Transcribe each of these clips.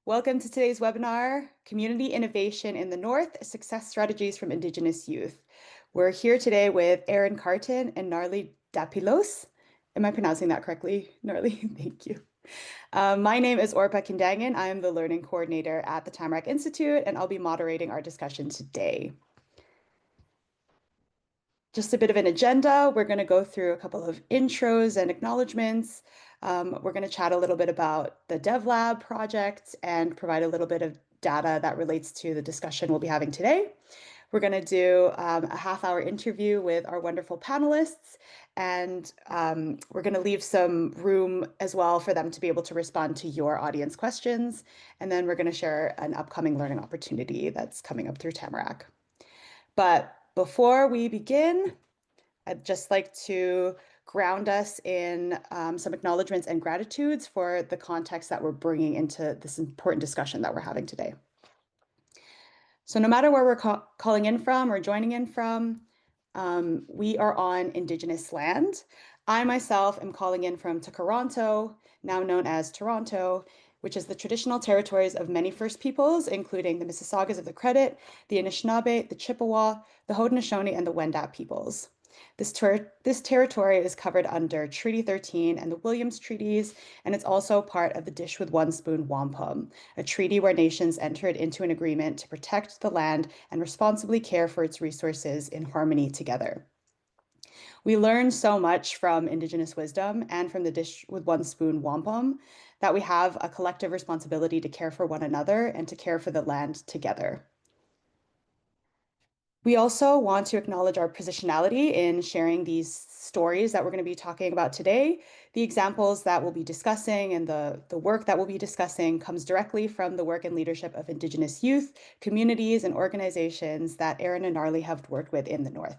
Welcome to today's webinar, Community Innovation in the North, Success Strategies from Indigenous Youth. We're here today with Erin Carton and Narli Dapilos. Am I pronouncing that correctly, Narli? Thank you. My name is Orpah Cundangan. I am the Learning Coordinator at the Tamarack Institute, and I'll be moderating our discussion today. Just a bit of an agenda. We're going to go through a couple of intros and acknowledgements. We're going to chat a little bit about the DevLab project and provide a little bit of data that relates to the discussion we'll be having today. We're going to do a half-hour interview with our wonderful panelists, and we're going to leave some room as well for them to be able to respond to your audience questions. And then we're going to share an upcoming learning opportunity that's coming up through Tamarack. But before we begin, I'd just like to ground us in some acknowledgements and gratitudes for the context that we're bringing into this important discussion that we're having today. So no matter where we're calling in from or joining in from, we are on Indigenous land. I myself am calling in from Toronto, now known as Toronto, which is the traditional territories of many First Peoples, including the Mississaugas of the Credit, the Anishinaabe, the Chippewa, the Haudenosaunee, and the Wendat peoples. This territory is covered under Treaty 13 and the Williams Treaties, and it's also part of the Dish with One Spoon Wampum, a treaty where nations entered into an agreement to protect the land and responsibly care for its resources in harmony together. We learn so much from Indigenous wisdom and from the Dish with One Spoon Wampum that we have a collective responsibility to care for one another and to care for the land together. We also want to acknowledge our positionality in sharing these stories that we're going to be talking about today. The examples that we'll be discussing and the work that we'll be discussing comes directly from the work and leadership of Indigenous youth, communities, and organizations that Erin and Narli have worked with in the North.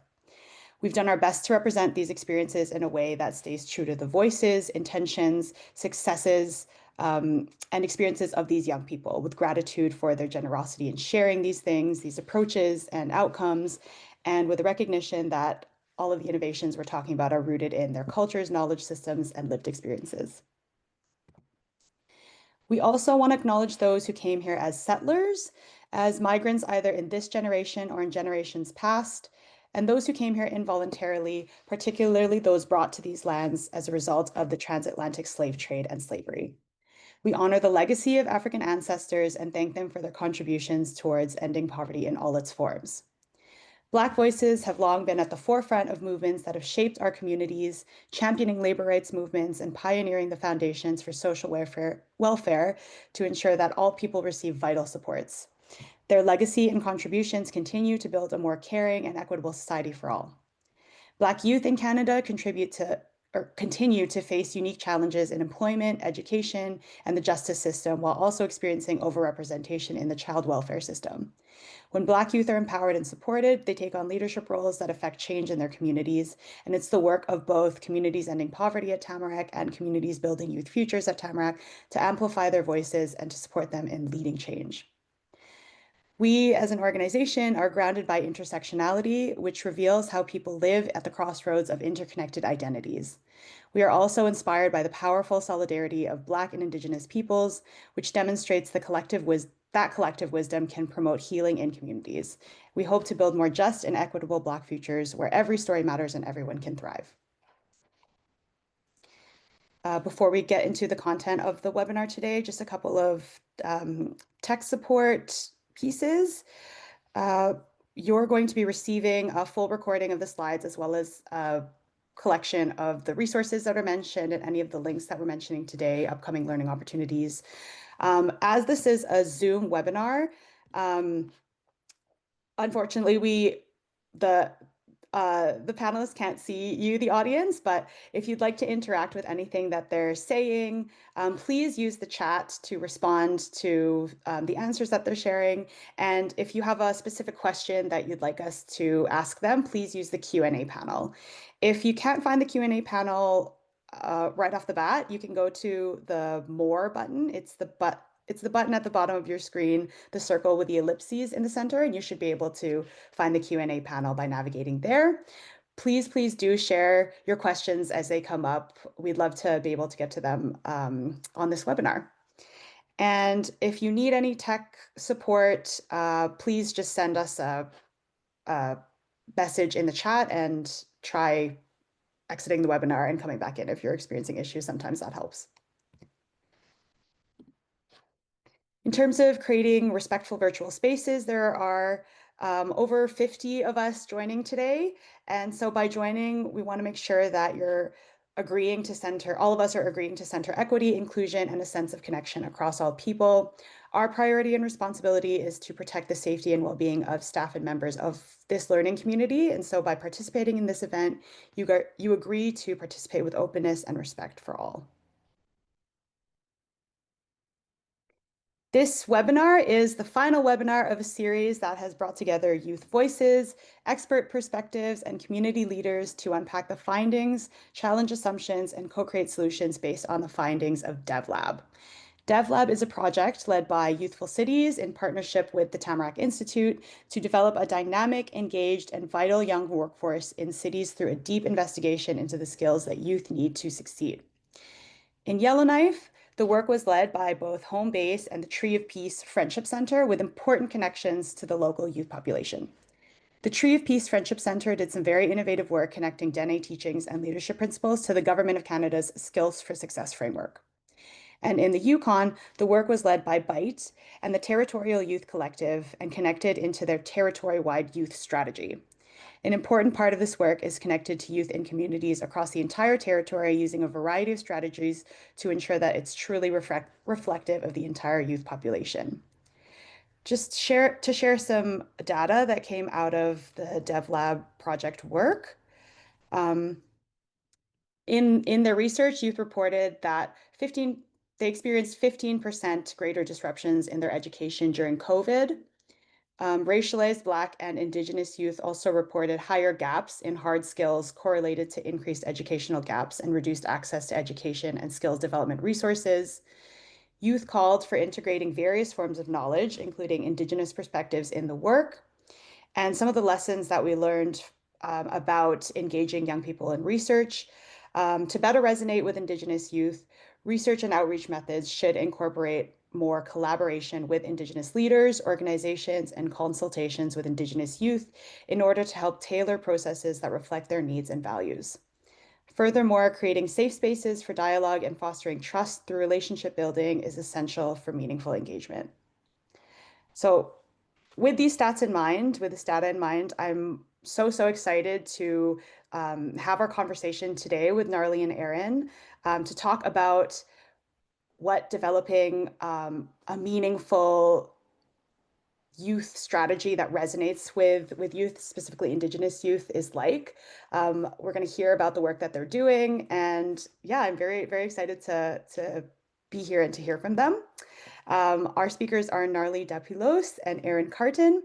We've done our best to represent these experiences in a way that stays true to the voices, intentions, successes, and experiences of these young people, with gratitude for their generosity in sharing these things, these approaches and outcomes, and with the recognition that all of the innovations we're talking about are rooted in their cultures, knowledge systems, and lived experiences. We also want to acknowledge those who came here as settlers, as migrants either in this generation or in generations past, and those who came here involuntarily, particularly those brought to these lands as a result of the transatlantic slave trade and slavery. We honor the legacy of African ancestors and thank them for their contributions towards ending poverty in all its forms. Black voices have long been at the forefront of movements that have shaped our communities, championing labor rights movements and pioneering the foundations for social welfare to ensure that all people receive vital supports. Their legacy and contributions continue to build a more caring and equitable society for all. Black youth in Canada continue to face unique challenges in employment, education, and the justice system, while also experiencing overrepresentation in the child welfare system. When Black youth are empowered and supported, they take on leadership roles that affect change in their communities, and it's the work of both Communities Ending Poverty at Tamarack and Communities Building Youth Futures at Tamarack to amplify their voices and to support them in leading change. We, as an organization, are grounded by intersectionality, which reveals how people live at the crossroads of interconnected identities. We are also inspired by the powerful solidarity of Black and Indigenous peoples, which demonstrates that collective wisdom can promote healing in communities. We hope to build more just and equitable Black futures where every story matters and everyone can thrive. Before we get into the content of the webinar today, just a couple of tech support pieces. You're going to be receiving a full recording of the slides as well as a collection of the resources that are mentioned and any of the links that we're mentioning today, upcoming learning opportunities. As this is a Zoom webinar, unfortunately, the panelists can't see you, the audience, but if you'd like to interact with anything that they're saying, please use the chat to respond to the answers that they're sharing. And if you have a specific question that you'd like us to ask them, please use the Q&A panel. If you can't find the Q&A panel right off the bat, you can go to the More button. It's the button at the bottom of your screen, the circle with the ellipses in the center, and you should be able to find the Q&A panel by navigating there. Please do share your questions as they come up. We'd love to be able to get to them on this webinar. And if you need any tech support, please just send us a message in the chat and try exiting the webinar and coming back in if you're experiencing issues. Sometimes that helps. In terms of creating respectful virtual spaces, there are over 50 of us joining today. And so by joining, we want to make sure that you're agreeing to center, all of us are agreeing to center equity, inclusion, and a sense of connection across all people. Our priority and responsibility is to protect the safety and well-being of staff and members of this learning community. And so by participating in this event, you agree to participate with openness and respect for all. This webinar is the final webinar of a series that has brought together youth voices, expert perspectives, and community leaders to unpack the findings, challenge assumptions, and co-create solutions based on the findings of DevLab. DevLab is a project led by Youthful Cities in partnership with the Tamarack Institute to develop a dynamic, engaged, and vital young workforce in cities through a deep investigation into the skills that youth need to succeed. In Yellowknife, the work was led by both Home Base and the Tree of Peace Friendship Center with important connections to the local youth population. The Tree of Peace Friendship Center did some very innovative work connecting Dene teachings and leadership principles to the Government of Canada's Skills for Success framework. And in the Yukon, the work was led by BITE and the Territorial Youth Collective and connected into their territory-wide youth strategy. An important part of this work is connected to youth in communities across the entire territory using a variety of strategies to ensure that it's truly reflective of the entire youth population. Just to share some data that came out of the DevLab project work. In their research, youth reported that they experienced 15% greater disruptions in their education during COVID. Racialized Black and Indigenous youth also reported higher gaps in hard skills correlated to increased educational gaps and reduced access to education and skills development resources. Youth called for integrating various forms of knowledge, including Indigenous perspectives in the work. And some of the lessons that we learned about engaging young people in research. To better resonate with Indigenous youth, research and outreach methods should incorporate more collaboration with Indigenous leaders, organizations, and consultations with Indigenous youth in order to help tailor processes that reflect their needs and values. Furthermore, creating safe spaces for dialogue and fostering trust through relationship building is essential for meaningful engagement. So with these stats in mind, with this data in mind, I'm so excited to have our conversation today with Gnarly and Erin to talk about what developing a meaningful youth strategy that resonates with youth, specifically Indigenous youth, is like. We're going to hear about the work that they're doing, and yeah, I'm very excited to be here and to hear from them. Our speakers are Gnarly Dapulos and Erin Carton.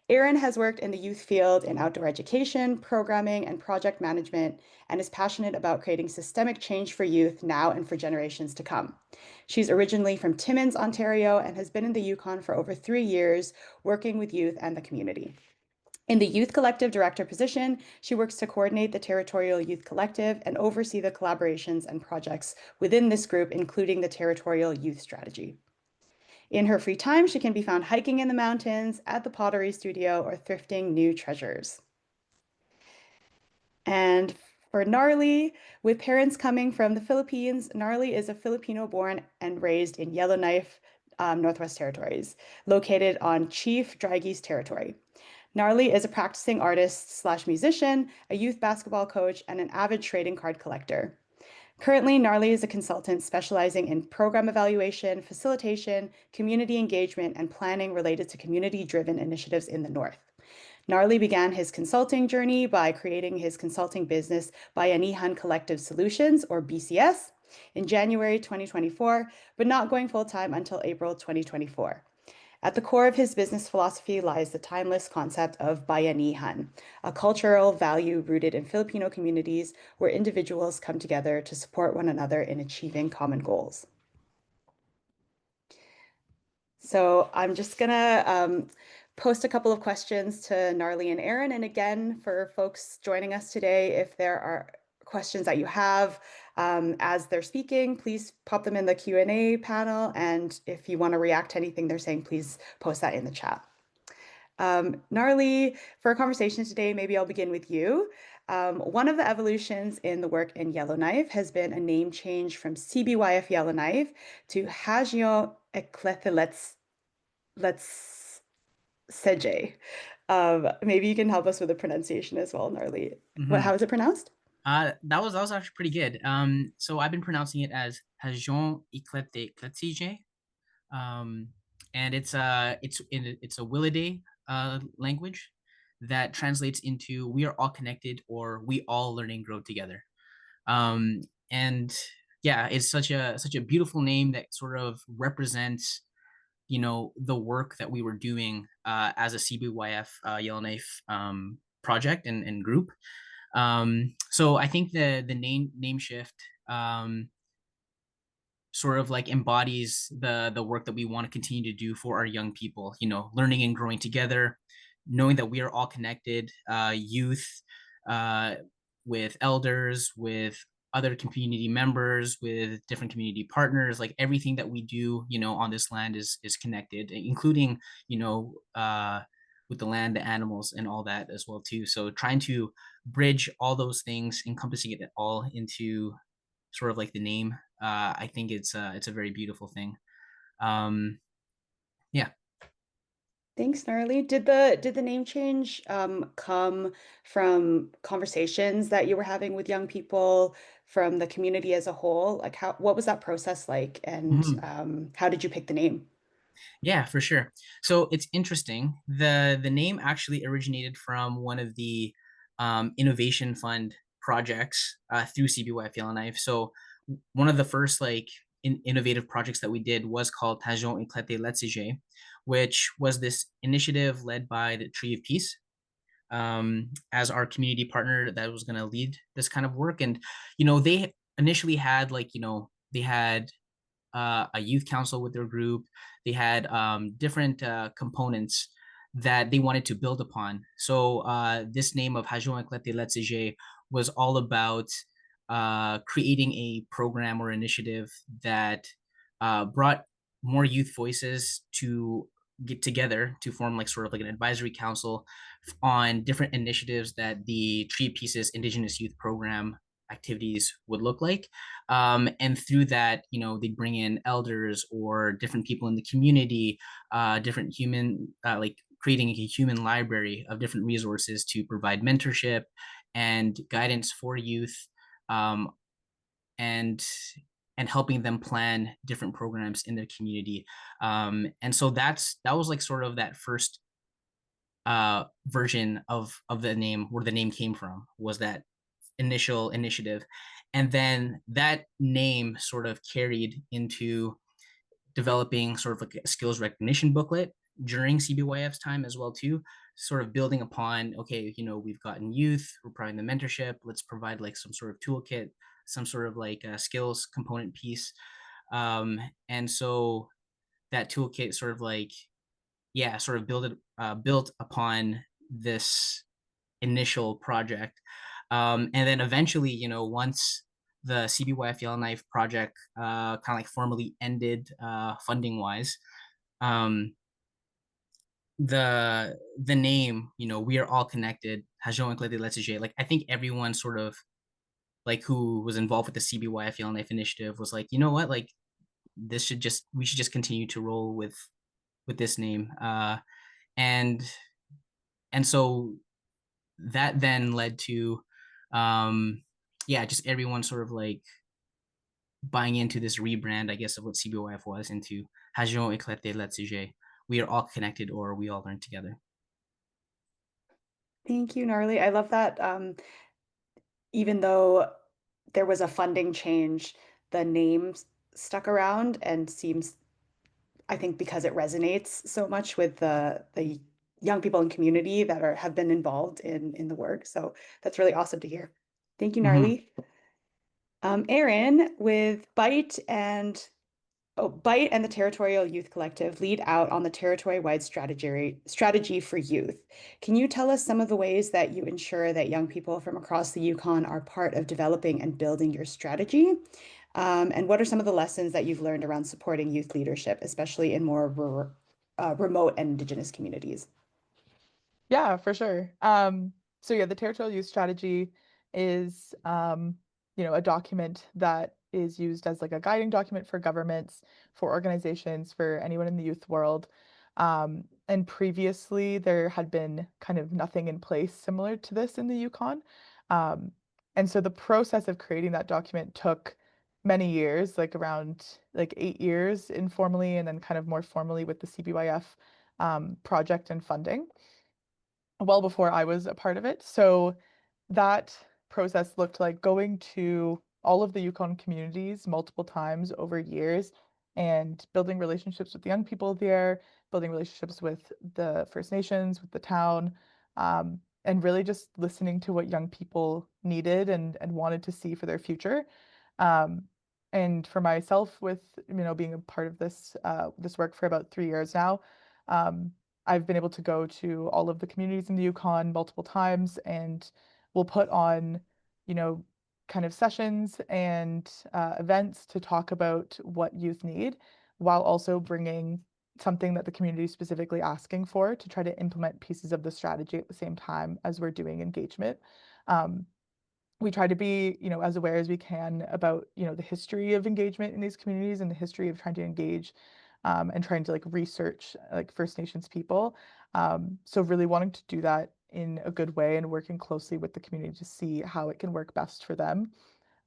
Erin has worked in the youth field in outdoor education, programming, and project management, and is passionate about creating systemic change for youth now and for generations to come. She's originally from Timmins, Ontario, and has been in the Yukon for over 3 years, working with youth and the community. In the Youth Collective Director position, she works to coordinate the Territorial Youth Collective and oversee the collaborations and projects within this group, including the Territorial Youth Strategy. In her free time, she can be found hiking in the mountains, at the pottery studio, or thrifting new treasures. And for Gnarly, with parents coming from the Philippines, Gnarly is a Filipino-born and raised in Yellowknife, Northwest Territories, located on Chief Dry Geese territory. Gnarly is a practicing artist slash musician, a youth basketball coach, and an avid trading card collector. Currently, Gnarly is a consultant specializing in program evaluation, facilitation, community engagement, and planning related to community-driven initiatives in the North. Gnarly began his consulting journey by creating his consulting business Bayanihan Collective Solutions, or BCS, in January 2024, but not going full-time until April 2024. At the core of his business philosophy lies the timeless concept of bayanihan, a cultural value rooted in Filipino communities where individuals come together to support one another in achieving common goals. So I'm just gonna post a couple of questions to Gnarly and Erin. And again, for folks joining us today, if there are questions that you have as they're speaking, please pop them in the Q&A panel. And if you want to react to anything they're saying, please post that in the chat. Gnarly, for our conversation today, maybe I'll begin with you. One of the evolutions in the work in Yellowknife has been a name change from CBYF Yellowknife to Hagion Eklethelets Let's Seje. Maybe you can help us with the pronunciation as well, Gnarly. How Hmm. is it pronounced? That was actually pretty good. So I've been pronouncing it as Hajon Iklete Kletzije. Um, and it's a Willide language that translates into "we are all connected" or "we all learn and grow together." Um, and yeah, it's such a beautiful name that sort of represents the work that we were doing as a CBYF Yellowknife project and group. So I think the name shift sort of like embodies the work that we want to continue to do for our young people, learning and growing together, knowing that we are all connected, youth, uh, with elders, with other community members, with different community partners. Like everything that we do on this land is connected, including with the land, the animals, and all that as well too. So trying to bridge all those things, encompassing it all into sort of like the name. I think it's a very beautiful thing. Um, yeah. Thanks, Gnarly. Did the name change come from conversations that you were having with young people from the community as a whole? Like what was that process like, and Mhm. how did you pick the name? Yeah, for sure. So it's interesting. The name actually originated from one of the innovation fund projects through CBY Yellowknife. So one of the first like innovative projects that we did was called Tajon Eclate Letzige, which was this initiative led by the Tree of Peace as our community partner that was going to lead this kind of work. And they initially had like they had a youth council with their group. They had different components that they wanted to build upon. So this name of Hajon Eclate Letzige was all about creating a program or initiative that brought more youth voices to get together to form like sort of like an advisory council on different initiatives that the Tree Pieces Indigenous Youth Program activities would look like. And through that, they'd bring in elders or different people in the community, different human, like creating a human library of different resources to provide mentorship and guidance for youth, um, and and helping them plan different programs in their community. And so that was like sort of that first version of the name, where the name came from, was that initial initiative. And then that name sort of carried into developing sort of like a skills recognition booklet during CBYF's time as well too, sort of building upon, okay, we've gotten youth, we're providing the mentorship, let's provide like some sort of toolkit, some sort of like a skills component piece. And so that toolkit sort of like, yeah, sort of built upon this initial project. And then eventually, once the CBYF Yellowknife project kind of like formally ended funding wise, um, the name, we are all connected, Hajon Eclate Letzige, like I think everyone sort of like who was involved with the CBYF Yellowknife initiative was like, you know what, like we should just continue to roll with this name. And and so that then led to yeah, just everyone sort of like buying into this rebrand, I guess, of what CBOF was, into Hajon Eclate Letzige. We are all connected, or we all learn together. Thank you, Gnarly. I love that. Even though there was a funding change, the name stuck around and seems, I think, because it resonates so much with the young people in community that have been involved in the work. So that's really awesome to hear. Thank you, Mm-hmm. Gnarly. Aaron, with Byte and Oh, Bite and the Territorial Youth Collective lead out on the territory-wide strategy for youth. Can you tell us some of the ways that you ensure that young people from across the Yukon are part of developing and building your strategy? And what are some of the lessons that you've learned around supporting youth leadership, especially in more remote and Indigenous communities? Yeah, for sure. So yeah, the territorial use strategy is, a document that is used as like a guiding document for governments, for organizations, for anyone in the youth world. And previously, there had been kind of nothing in place similar to this in the Yukon. Um, and so the process of creating that document took many years, like around like 8 years informally, and then kind of more formally with the CBYF project and funding well before I was a part of it. So that process looked like going to all of the Yukon communities multiple times over years and building relationships with the young people there, building relationships with the First Nations, with the town, and really just listening to what young people needed and wanted to see for their future. Um, and for myself, with being a part of this work for about 3 years now, um, I've been able to go to all of the communities in the Yukon multiple times, and we'll put on, you know, kind of sessions and events to talk about what youth need, while also bringing something that the community is specifically asking for to try to implement pieces of the strategy at the same time as we're doing engagement. Um, we try to be, as aware as we can about, the history of engagement in these communities and the history of trying to engage and trying to like research like First Nations people. So really wanting to do that in a good way and working closely with the community to see how it can work best for them.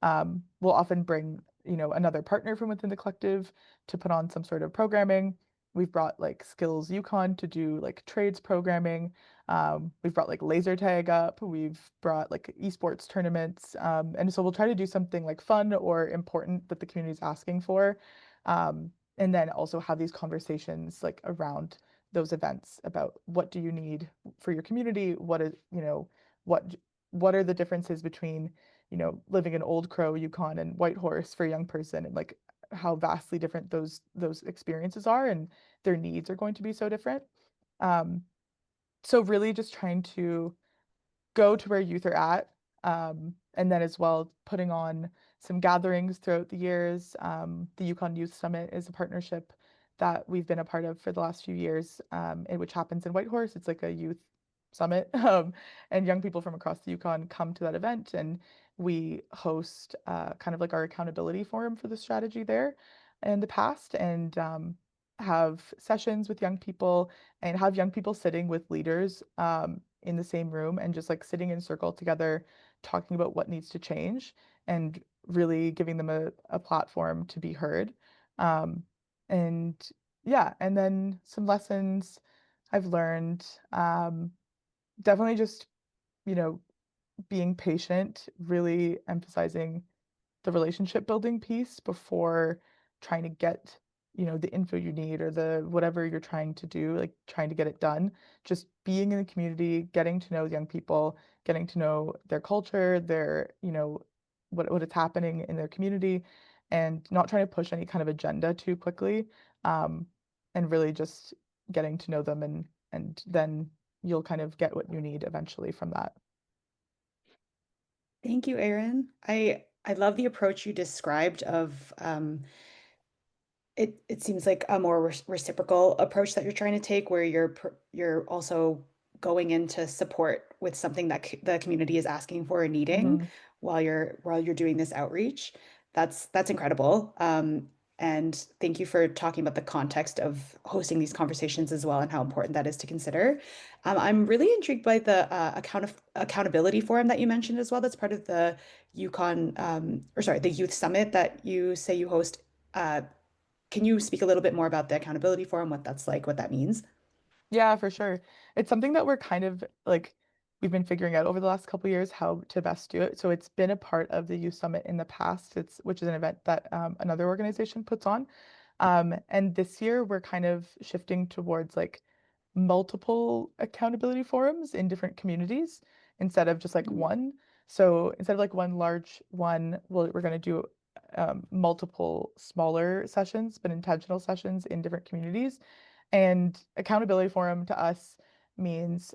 We'll often bring, another partner from within the collective to put on some sort of programming. We've brought like Skills Yukon to do like trades programming. We've brought like laser tag up. We've brought like esports tournaments. And so we'll try to do something like fun or important that the community is asking for. And then also have these conversations like around those events about what do you need for your community? What what are the differences between living in Old Crow, Yukon, and Whitehorse for a young person, and like how vastly different those experiences are, and their needs are going to be so different. Um, so really just trying to go to where youth are at. And then as well, putting on some gatherings throughout the years. The Yukon Youth Summit is a partnership that we've been a part of for the last few years, which happens in Whitehorse. It's like a youth summit, and young people from across the Yukon come to that event, and we host kind of like our accountability forum for the strategy there in the past, and have sessions with young people and have young people sitting with leaders in the same room and just like sitting in circle together, talking about what needs to change and really giving them a platform to be heard. Um, and yeah, and then some lessons I've learned. Definitely just, you know, being patient, really emphasizing the relationship building piece before trying to get, the info you need or the whatever you're trying to do, like trying to get it done. Just being in the community, getting to know young people, getting to know their culture, their, what is happening in their community, and not trying to push any kind of agenda too quickly. Um, and really just getting to know them, and then you'll kind of get what you need eventually from that. Thank you, Erin. I love the approach you described of it seems like a more reciprocal approach that you're trying to take, where you're also going in to support with something that the community is asking for or needing Hmm. while you're doing this outreach. That's incredible. And thank you for talking about the context of hosting these conversations as well and how important that is to consider. I'm really intrigued by the accountability forum that you mentioned as well. That's part of the Yukon, or sorry, the Youth Summit that you say you host. Can you speak a little bit more about the accountability forum, what that's like, what that means? Yeah, for sure. It's something that we're kind of like we've been figuring out over the last couple of years how to best do it. So it's been a part of the Youth Summit in the past. Which is an event that another organization puts on. And this year we're kind of shifting towards like multiple accountability forums in different communities instead of just like Mm. one. So instead of like one large one, we're going to do multiple smaller sessions, but intentional sessions in different communities. And accountability forum to us means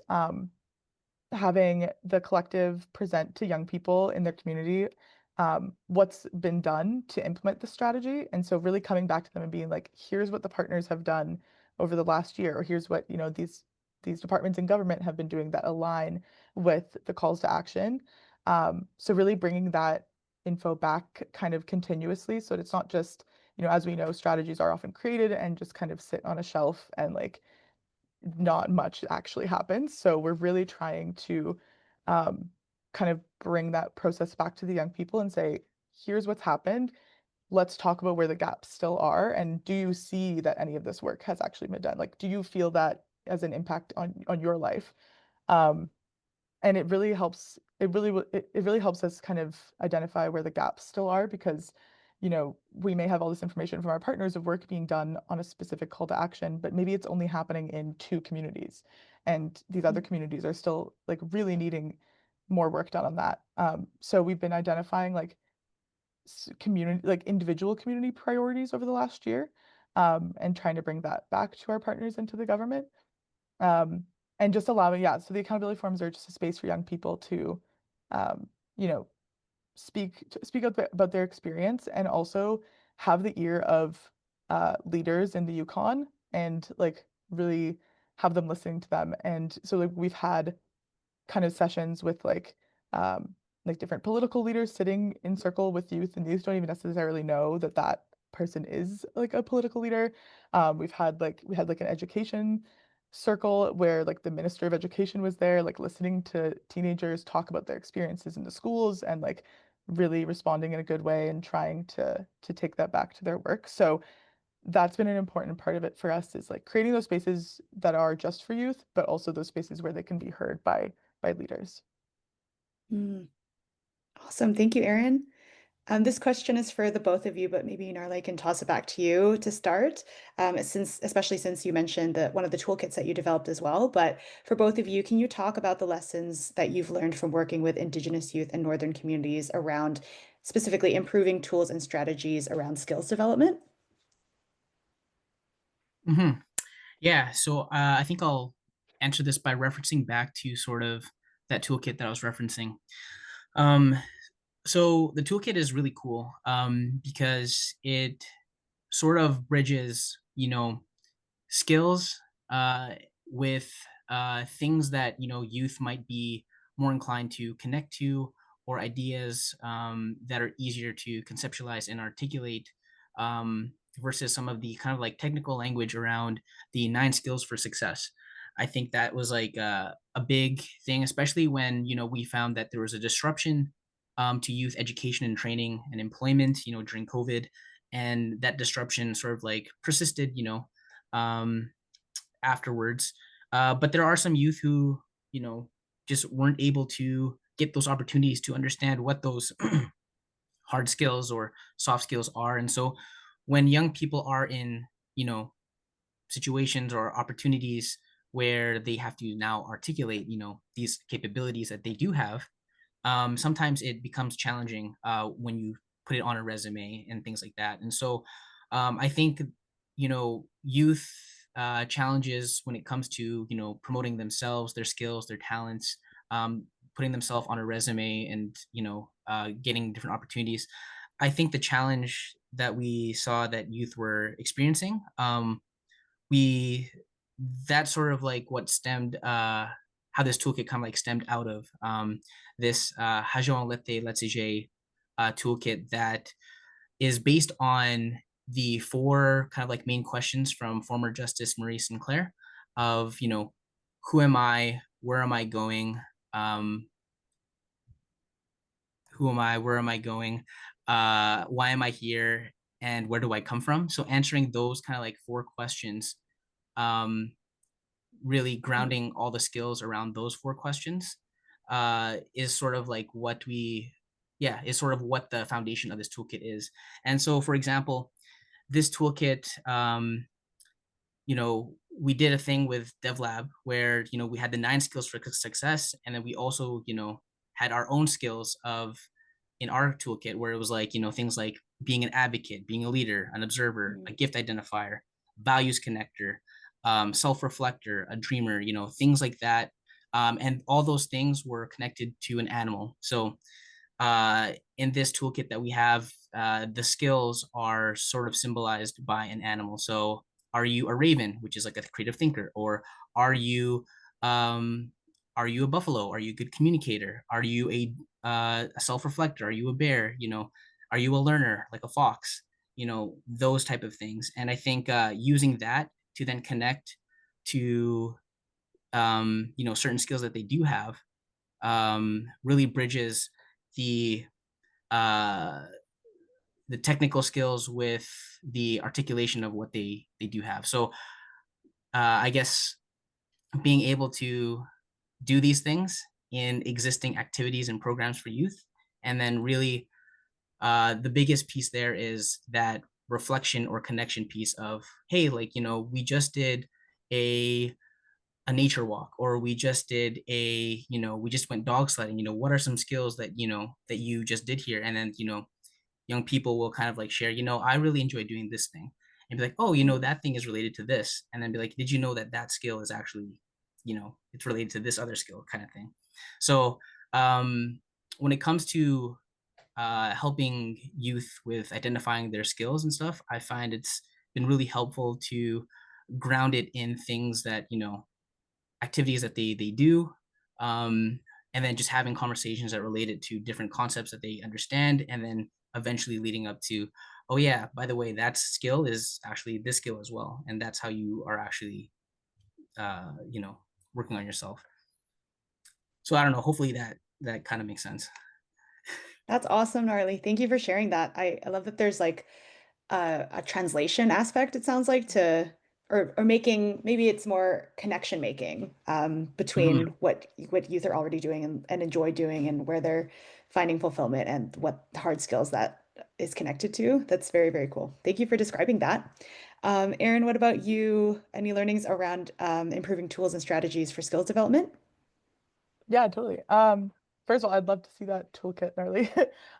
having the collective present to young people in their community what's been done to implement the strategy. And so really coming back to them and being like, here's what the partners have done over the last year, or here's what, these departments in government have been doing that align with the calls to action. So really bringing that info back kind of continuously so that it's not just, as we know, strategies are often created and just kind of sit on a shelf and like not much actually happens. So we're really trying to um, kind of bring that process back to the young people and say, here's what's happened. Let's talk about where the gaps still are. And do you see that any of this work has actually been done? Like, do you feel that as an impact on your life? Um, and it really helps it really helps us kind of identify where the gaps still are because we may have all this information from our partners of work being done on a specific call to action, but maybe it's only happening in two communities and these other communities are still like really needing more work done on that. So we've been identifying like community like individual community priorities over the last year, and trying to bring that back to our partners into the government. um, and just allowing, yeah, so the accountability forums are just a space for young people to, um, you know, speak up about their experience and also have the ear of leaders in the Yukon and like really have them listening to them. And so like we've had kind of sessions with like different political leaders sitting in circle with youth, and youth don't even necessarily know that that person is like a political leader. We had like an education circle where like the Minister of Education was there, like listening to teenagers talk about their experiences in the schools and like really responding in a good way and trying to take that back to their work. So that's been an important part of it for us is like creating those spaces that are just for youth, but also those spaces where they can be heard by leaders. Mm, awesome. Thank you, Erin. This question is for the both of you, but maybe Narla can toss it back to you to start, especially since you mentioned that one of the toolkits that you developed as well. But for both of you, can you talk about the lessons that you've learned from working with Indigenous youth and Northern communities around specifically improving tools and strategies around skills development? Hmm. Yeah, so I think I'll answer this by referencing back to sort of that toolkit that I was referencing. Um, so the toolkit is really cool because it sort of bridges, skills with things that youth might be more inclined to connect to, or ideas that are easier to conceptualize and articulate, versus some of the kind of like technical language around the 9 skills for success. I think that was like a big thing, especially when we found that there was a disruption to youth education and training and employment, during COVID, and that disruption sort of like persisted, um, afterwards. But there are some youth who, just weren't able to get those opportunities to understand what those hard skills or soft skills are. And so when young people are in, situations or opportunities where they have to now articulate, these capabilities that they do have, sometimes it becomes challenging when you put it on a resume and things like that. And so I think, youth challenges when it comes to, promoting themselves, their skills, their talents, putting themselves on a resume and, getting different opportunities. I think the challenge that we saw that youth were experiencing, we that's sort of like what stemmed how this toolkit kind of like stemmed out of this Hajon Lete Let's toolkit that is based on the 4 kind of like main questions from former Justice Marie Sinclair of, who am I, where am I going, um, who am I, where am I going, why am I here, and where do I come from? So answering those kind of like 4 questions, um, really grounding all the skills around those 4 questions, is sort of like what we yeah is sort of what the foundation of this toolkit is. And so for example, this toolkit, we did a thing with DevLab where we had the 9 skills for success, and then we also had our own skills of in our toolkit where it was like things like being an advocate, being a leader, an observer, a gift identifier, values connector, self-reflector, a dreamer, things like that. And all those things were connected to an animal. So in this toolkit that we have, the skills are sort of symbolized by an animal. So, are you a raven, which is like a creative thinker, or are you um, are you a buffalo? Are you a good communicator? Are you a self reflector? Are you a bear? Are you a learner, like a fox? Those type of things. And I think using that to then connect to certain skills that they do have really bridges the uh, the technical skills with the articulation of what they do have. So I guess being able to do these things in existing activities and programs for youth, and then really the biggest piece there is that reflection or connection piece of, hey, like we just did a a nature walk, or we just did we just went dog sledding. What are some skills that that you just did here? And then young people will kind of like share, I really enjoy doing this thing, and be like, oh, Mm. that thing is related to this, and then be like, did you know that that skill is actually, it's related to this other skill, kind of thing. So when it comes to helping youth with identifying their skills and stuff, I find it's been really helpful to ground it in things that activities that they do, um, and then just having conversations that relate it to different concepts that they understand, and then eventually leading up to, oh yeah, by the way, that skill is actually this skill as well, and that's how you are actually uh, you know working on yourself. So I don't know, hopefully that kind of makes sense. That's awesome, Gnarly. Thank you for sharing that. I love that there's like a translation aspect, it sounds like, to or making maybe it's more connection making between Hmm. what youth are already doing and enjoy doing and where they're finding fulfillment and what hard skills that is connected to. That's very, very cool. Thank you for describing that. Erin, what about you? Any learnings around improving tools and strategies for skills development? Yeah, totally. First of all, I'd love to see that toolkit, gnarly.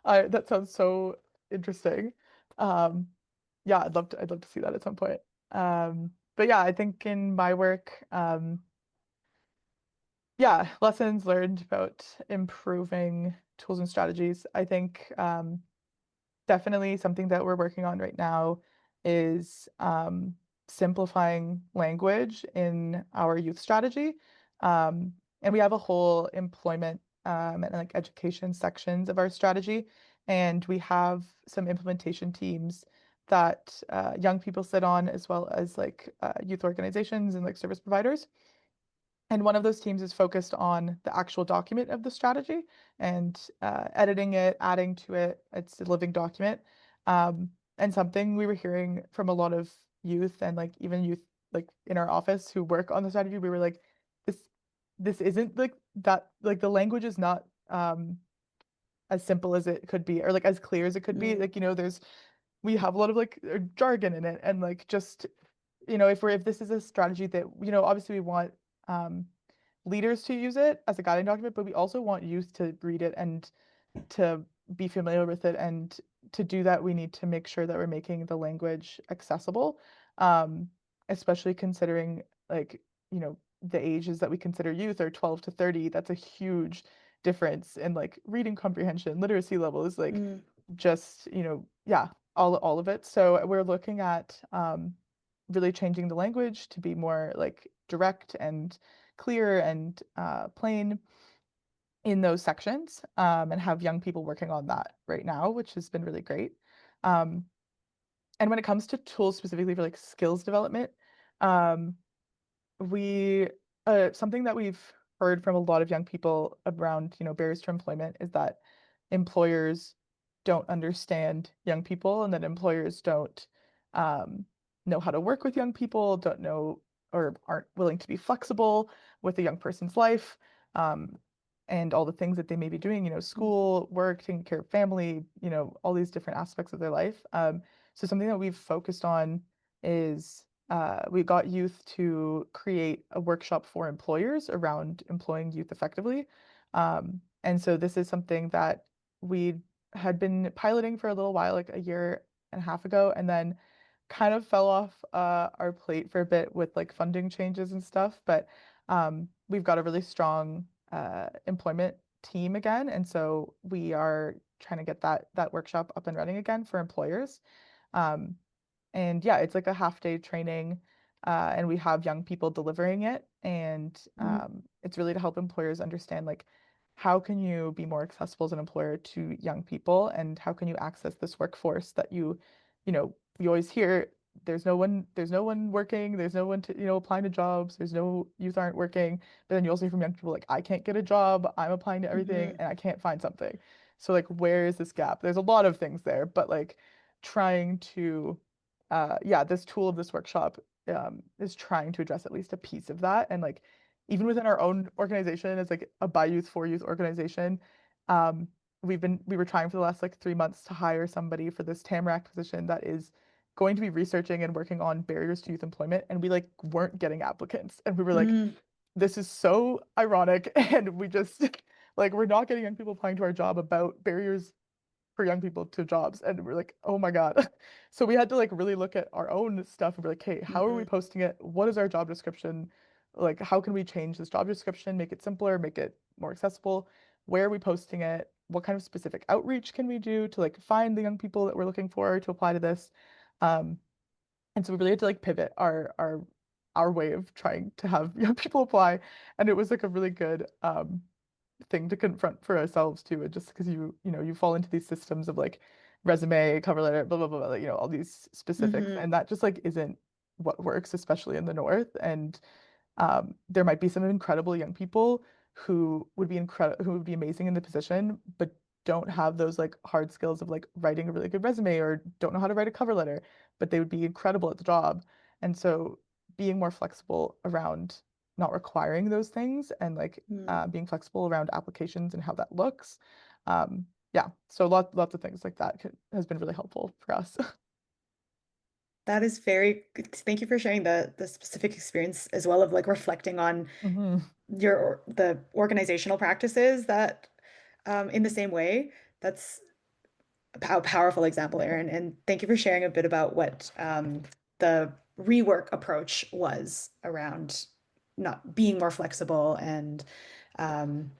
That sounds so interesting. Um, yeah, I'd love to see that at some point. But yeah, I think in my work, yeah, lessons learned about improving tools and strategies. I think definitely something that we're working on right now is simplifying language in our youth strategy. And we have a whole employment and like education sections of our strategy. And we have some implementation teams that young people sit on, as well as like youth organizations and like service providers. And one of those teams is focused on the actual document of the strategy and editing it, adding to it. It's a living document. And something we were hearing from a lot of youth and like even youth like in our office who work on the strategy, we were like, this this isn't like that, like the language is not as simple as it could be or like as clear as it could be. Mm, Like, there's we have a lot of like jargon in it and like just if this is a strategy that obviously we want um leaders to use it as a guiding document, but we also want youth to read it and to be familiar with it. And to do that, we need to make sure that we're making the language accessible, um, especially considering like, the ages that we consider youth are 12 to 30. That's a huge difference in like reading comprehension, literacy levels, like mm. just, yeah, all of it. So we're looking at really changing the language to be more like direct and clear and plain in those sections, and have young people working on that right now, which has been really great. Um, and when it comes to tools specifically for like skills development, um, we something that we've heard from a lot of young people around, barriers to employment is that employers don't understand young people and that employers don't um, know how to work with young people, don't know or aren't willing to be flexible with a young person's life, um, and all the things that they may be doing, school, work, taking care of family, all these different aspects of their life. So something that we've focused on is we got youth to create a workshop for employers around employing youth effectively. And so this is something that we had been piloting for a little while, like a year and a half ago, and then kind of fell off our plate for a bit with like funding changes and stuff. But we've got a really strong employment team again, and so we are trying to get that workshop up and running again for employers. Um, and yeah, it's like a half day training, and we have young people delivering it. And Mm, it's really to help employers understand like how can you be more accessible as an employer to young people, and how can you access this workforce that you always hear there's no one working, there's no one to applying to jobs, there's no youth aren't working, but then you also hear from young people like I can't get a job, I'm applying to everything mhm, and I can't find something. So like where is this gap? There's a lot of things there, but like trying to yeah, this tool of this workshop is trying to address at least a piece of that. And like even within our own organization as like a by youth for youth organization, um, we were trying for the last like 3 months to hire somebody for this Tamarack position that is going to be researching and working on barriers to youth employment, and we like weren't getting applicants, and we were like, mm, this is so ironic, and we just like we're not getting young people applying to our job about barriers for young people to jobs, and we're like, oh my god. So we had to like really look at our own stuff and be like, hey, how are we mhm, posting it? What is our job description? Like how can we change this job description, make it simpler, make it more accessible? Where are we posting it? What kind of specific outreach can we do to like find the young people that we're looking for to apply to this? um and so we really had to like pivot our way of trying to have young people apply, and it was like a really good thing to confront for ourselves too, just because you fall into these systems of like resume, cover letter, blah blah blah, like, all these specifics, mhm, and that just like isn't what works, especially in the north. And there might be some incredible young people who would be amazing in the position, but don't have those like hard skills of like writing a really good resume or don't know how to write a cover letter, but they would be incredible at the job. And so being more flexible around not requiring those things, and like mm. being flexible around applications and how that looks. Yeah, so lots of things like that has been really helpful for us. That is very good. Thank you for sharing the specific experience as well of like reflecting on Hmm. the organizational practices that in the same way. That's a powerful example, Erin. And thank you for sharing a bit about what the rework approach was around not being more flexible and um,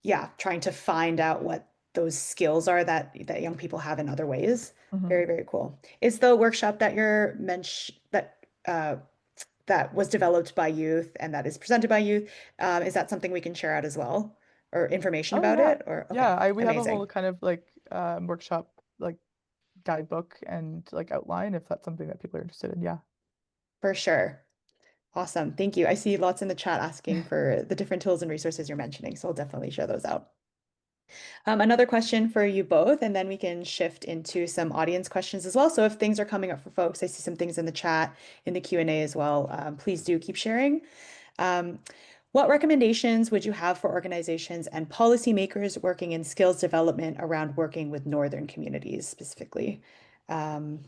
yeah, trying to find out what those skills are that young people have in other ways. Hmm. Very, very cool. Is the workshop that you're mention that was developed by youth and that is presented by youth, is that something we can share out as well? Or information Oh about yeah. it? Or okay, Yeah, I we have a whole amazing. kind of like workshop like guidebook and like outline if that's something that people are interested in. Yeah. For sure. Awesome. Thank you. I see lots in the chat asking for the different tools and resources you're mentioning, so I'll definitely share those out. Another question for you both, and then we can shift into some audience questions as well. So if things are coming up for folks, I see some things in the chat, in the Q&A as well. Please do keep sharing. Um, what recommendations would you have for organizations and policymakers working in skills development around working with Northern communities specifically? Um,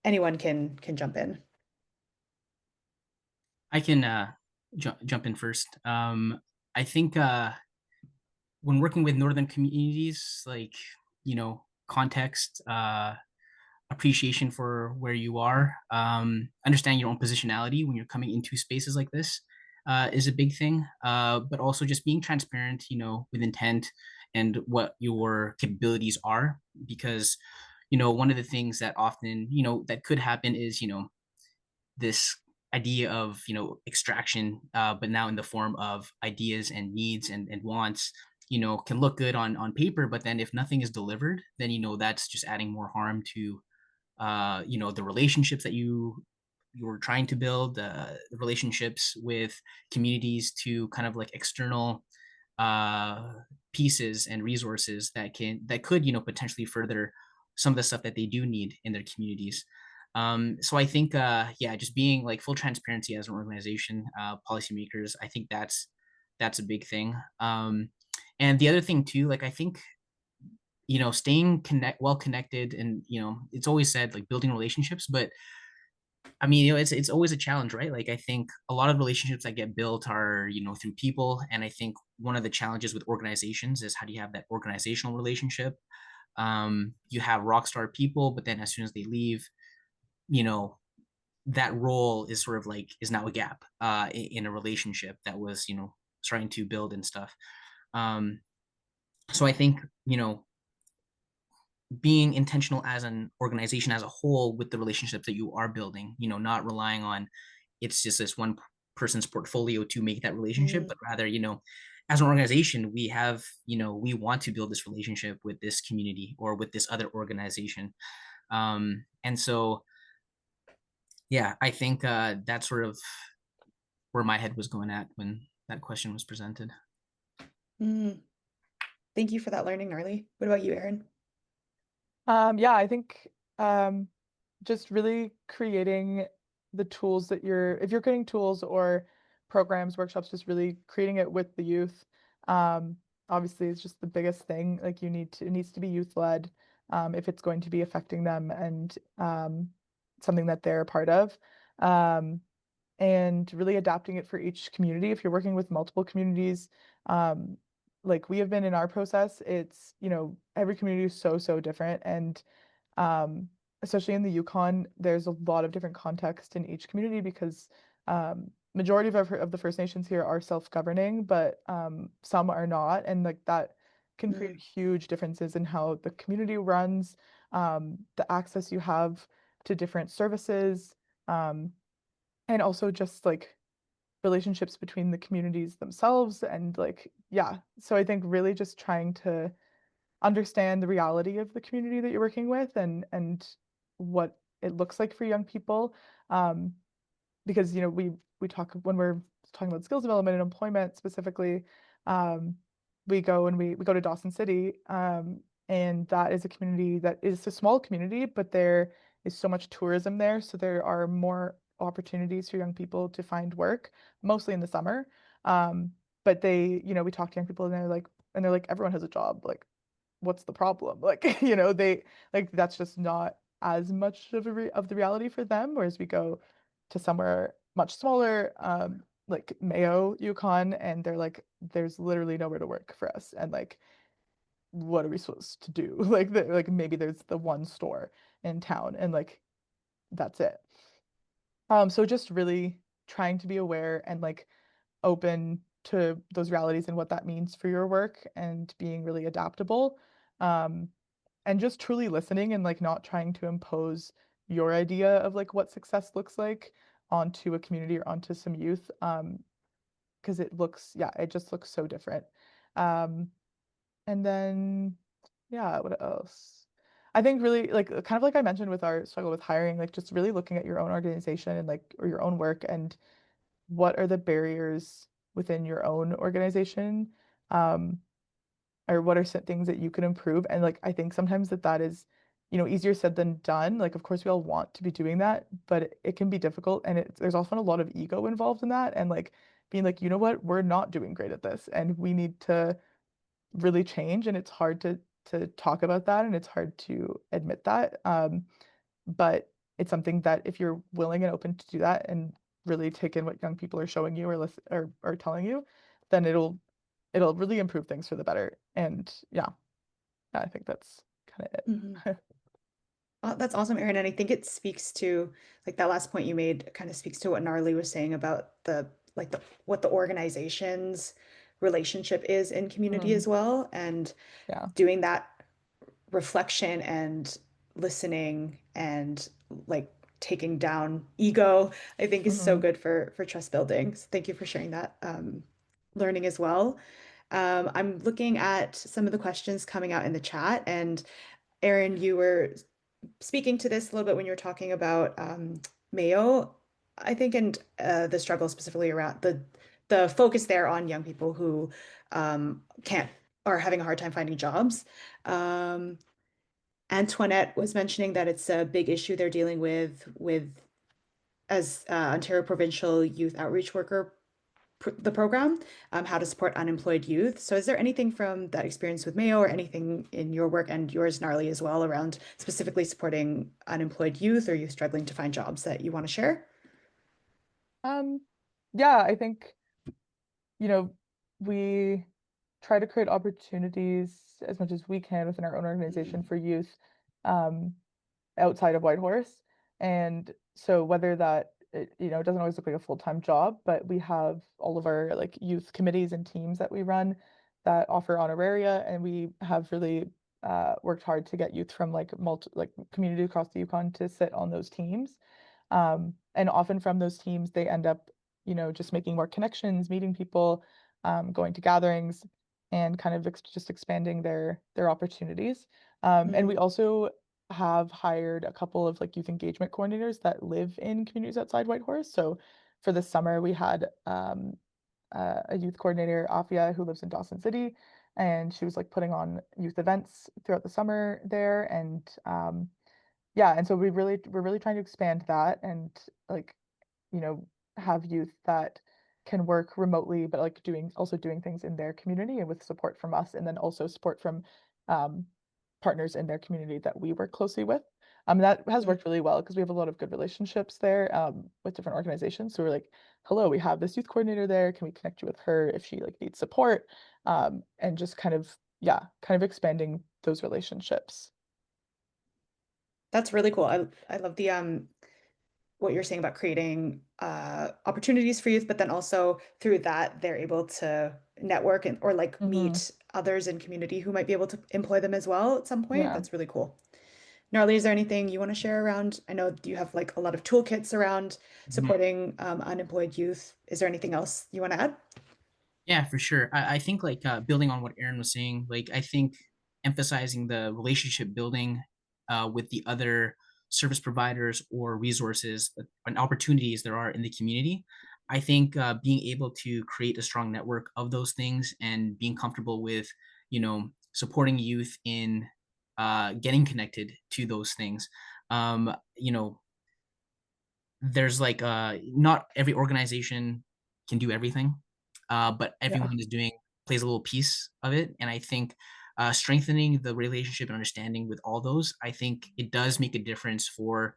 anyone can jump in. I can jump in first. I think when working with northern communities, like context, appreciation for where you are, understanding your own positionality when you're coming into spaces like this is a big thing. But also just being transparent, with intent and what your capabilities are, because one of the things that often that could happen is this idea of extraction, but now in the form of ideas and needs and wants, can look good on paper, but then if nothing is delivered, then that's just adding more harm to the relationships that you're trying to build, the relationships with communities, to kind of like external uh pieces and resources that could potentially further some of the stuff that they do need in their communities. So I think yeah, just being like full transparency as an organization, policymakers, I think that's a big thing. And the other thing too, like I think staying well connected, and it's always said like building relationships, but I mean, it's always a challenge, right? Like I think a lot of relationships that get built are through people, and I think one of the challenges with organizations is how do you have that organizational relationship. You have rock star people, but then as soon as they leave, you know, that role is sort of like is now a gap in a relationship that was, you know, starting to build and stuff. Um, so I think, you know, being intentional as an organization as a whole with the relationships that you are building, you know, not relying on it's just this one person's portfolio to make that relationship, Mm, but rather, you know, as an organization, we have, you know, we want to build this relationship with this community or with this other organization. And so, yeah, I think that's sort of where my head was going at when that question was presented. mm. Thank you for that learning, Gnarly. What about you, Erin? Yeah, I think just really creating the tools that if you're creating tools or programs, workshops, just really creating it with the youth. Um, Obviously, it's just the biggest thing. Like it needs to be youth led if it's going to be affecting them and something that they're a part of. Um, and really adapting it for each community. If you're working with multiple communities, um, like we have been in our process, it's, every community is so, so different. And um, especially in the Yukon, there's a lot of different context in each community because majority of the First Nations here are self-governing, but some are not. And like that can create Mm, huge differences in how the community runs, the access you have to different services. Um, and also just like relationships between the communities themselves and like yeah, so I think really just trying to understand the reality of the community that you're working with and what it looks like for young people, um, because we talk when we're talking about skills development and employment specifically. um, we go and we go to Dawson City, and that is a community that is a small community, but there is so much tourism there, so there are more opportunities for young people to find work, mostly in the summer. But we talk to young people and they're like everyone has a job, like what's the problem? Like, they like that's just not as much of of the reality for them. Whereas we go to somewhere much smaller, like Mayo, Yukon, and they're like, there's literally nowhere to work for us. And like, what are we supposed to do? Like maybe there's the one store in town and like that's it. So just really trying to be aware and like open to those realities and what that means for your work and being really adaptable. Um, and just truly listening and like not trying to impose your idea of like what success looks like onto a community or onto some youth, because it just looks so different. um and then yeah, what else? I think really like kind of like I mentioned with our struggle with hiring, like just really looking at your own organization and like or your own work and what are the barriers within your own organization, um or what are some things that you can improve. And like I think sometimes that is easier said than done. Like of course we all want to be doing that, but it can be difficult, and there's often a lot of ego involved in that, and like being like, you know what, we're not doing great at this and we need to really change. And it's hard to talk about that, and it's hard to admit that, but it's something that if you're willing and open to do that and really take in what young people are showing you or listen or telling you, then it'll really improve things for the better. And yeah, I think that's kind of mhm. it. That's awesome, Erin. And I think it speaks to like that last point you made kind of speaks to what Gnarly was saying about the what the organization's relationship is in community Hmm. as well. And Yeah. doing that reflection and listening and like taking down ego, I think is so Hmm. good for trust building. So thank you for sharing that learning as well. I'm looking at some of the questions coming out in the chat, and Erin, you were speaking to this a little bit when you were talking about Mayo, I think, and the struggle specifically around the focus there on young people who can't are having a hard time finding jobs. Um, Antoinette was mentioning that it's a big issue they're dealing with as Ontario Provincial Youth Outreach Worker the program, how to support unemployed youth. So, is there anything from that experience with Mayo or anything in your work and yours, Gnarly, as well, around specifically supporting unemployed youth or youth struggling to find jobs that you want to share? Um, yeah, I think, you know, we try to create opportunities as much as we can within our own organization Mm, for youth, um, outside of Whitehorse. And so whether that it doesn't always look like a full-time job, but we have all of our like youth committees and teams that we run that offer honoraria, and we have really worked hard to get youth from like community across the Yukon to sit on those teams. And often from those teams, they end up, just making more connections, meeting people, going to gatherings, and kind of just expanding their opportunities. And we mm, also have hired a couple of like youth engagement coordinators that live in communities outside Whitehorse. So for the summer, we had a youth coordinator, Afia, who lives in Dawson City, and she was like putting on youth events throughout the summer there. And yeah, and so we're really trying to expand that and like you know, have youth that can work remotely, but like doing things in their community and with support from us, and then also support from um, partners in their community that we work closely with. That has mm. worked really well because we have a lot of good relationships there with different organizations. So we're like, hello, we have this youth coordinator there. Can we connect you with her if she like needs support? And just kind of, yeah, kind of expanding those relationships. That's really cool. I love the what you're saying about creating opportunities for youth, but then also through that they're able to network and or like Hmm. meet others in community who might be able to employ them as well at some point. Yeah. That's really cool. Gnarly, is there anything you want to share around? I know you have like a lot of toolkits around Mhm. supporting unemployed youth. Is there anything else you want to add? Yeah, for sure. I think like building on what Aaron was saying, like I think emphasizing the relationship building with the other service providers or resources and opportunities there are in the community. I think being able to create a strong network of those things and being comfortable with, supporting youth in getting connected to those things. You know, there's like not every organization can do everything, but Yeah. everyone is doing plays a little piece of it. And I think strengthening the relationship and understanding with all those, I think it does make a difference for